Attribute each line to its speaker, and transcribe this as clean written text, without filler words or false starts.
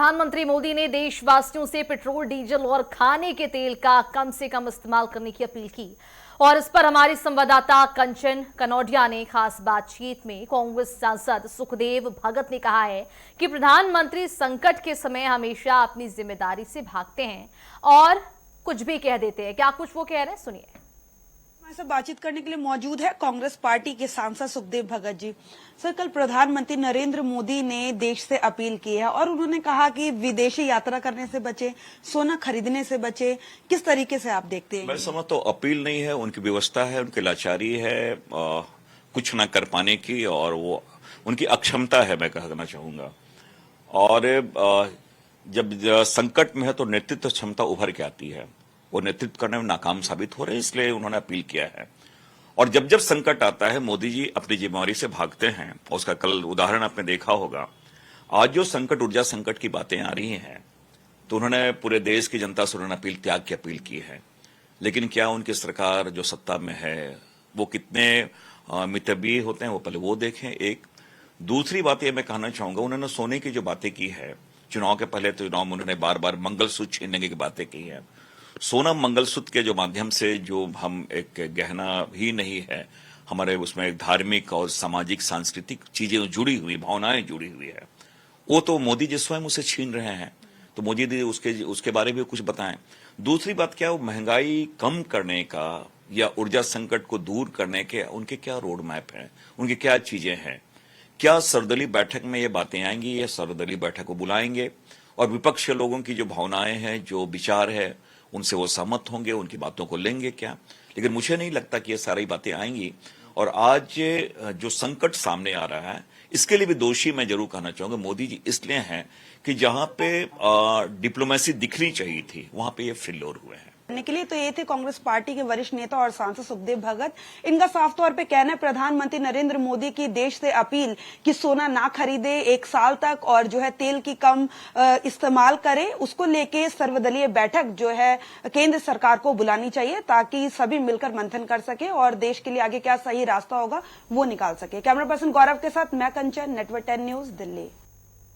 Speaker 1: प्रधानमंत्री मोदी ने देशवासियों से पेट्रोल, डीजल और खाने के तेल का कम से कम इस्तेमाल करने की अपील की और इस पर हमारी संवाददाता कंचन कनौडिया ने खास बातचीत में कांग्रेस सांसद सुखदेव भगत ने कहा है कि प्रधानमंत्री संकट के समय हमेशा अपनी जिम्मेदारी से भागते हैं और कुछ भी कह देते हैं। क्या कुछ वो कह रहे हैं, सुनिए।
Speaker 2: हमारे साथ बातचीत करने के लिए मौजूद है कांग्रेस पार्टी के सांसद सुखदेव भगत जी। सर, कल प्रधानमंत्री नरेंद्र मोदी ने देश से अपील की है और उन्होंने कहा कि विदेशी यात्रा करने से बचे, सोना खरीदने से बचे। किस तरीके से आप देखते हैं?
Speaker 3: मैं समझता तो अपील नहीं है, उनकी व्यवस्था है, उनकी लाचारी है कुछ ना कर पाने की, और वो उनकी अक्षमता है, मैं कहना चाहूंगा। और जब संकट में है तो नेतृत्व क्षमता उभर के आती है। वो नेतृत्व करने में नाकाम साबित हो रहे हैं, इसलिए उन्होंने अपील किया है। और जब जब संकट आता है मोदी जी अपनी जिम्मेवारी से भागते हैं, और उसका कल उदाहरण आपने देखा होगा। आज जो संकट, ऊर्जा संकट की बातें आ रही हैं, तो उन्होंने पूरे देश की जनता से उन्होंने त्याग की अपील की है। लेकिन क्या उनकी सरकार जो सत्ता में है वो कितने मितव्ययी होते हैं, वो पहले वो देखें। एक दूसरी बात ये मैं कहना चाहूंगा, उन्होंने सोने की जो बातें की है, चुनाव के पहले तो चुनाव में उन्होंने बार बार मंगलसूत्र छीनने की बातें की है। सोना मंगलसूत्र के जो माध्यम से जो हम एक गहना ही नहीं है, हमारे उसमें एक धार्मिक और सामाजिक सांस्कृतिक चीजें जुड़ी हुई, भावनाएं जुड़ी हुई है, वो तो मोदी जी स्वयं उसे छीन रहे हैं। तो मोदी जी उसके बारे में कुछ बताएं। दूसरी बात क्या, वो महंगाई कम करने का या ऊर्जा संकट को दूर करने के उनके क्या रोड मैप है, उनकी क्या चीजें हैं? क्या सर्वदलीय बैठक में ये बातें आएंगी या सर्वदलीय बैठक को बुलाएंगे और विपक्ष के लोगों की जो भावनाएं हैं, जो विचार है, उनसे वो सहमत होंगे, उनकी बातों को लेंगे क्या? लेकिन मुझे नहीं लगता कि ये सारी बातें आएंगी। और आज जो संकट सामने आ रहा है, इसके लिए भी दोषी मैं जरूर कहना चाहूंगा मोदी जी इसलिए हैं कि जहां पे डिप्लोमेसी दिखनी चाहिए थी, वहां पे ये फेल्योर हुए हैं।
Speaker 2: के लिए तो ये थे कांग्रेस पार्टी के वरिष्ठ नेता और सांसद सुखदेव भगत। इनका साफ तौर पे कहना है प्रधानमंत्री नरेंद्र मोदी की देश से अपील कि सोना ना खरीदे 1 साल तक और जो है तेल की कम इस्तेमाल करे। उसको लेके सर्वदलीय बैठक जो है केंद्र सरकार को बुलानी चाहिए ताकि सभी मिलकर मंथन कर सके और देश के लिए आगे क्या सही रास्ता होगा वो निकाल सके। कैमरा पर्सन गौरव के साथ मैं कंचन, नेटवर्क 10 न्यूज, दिल्ली।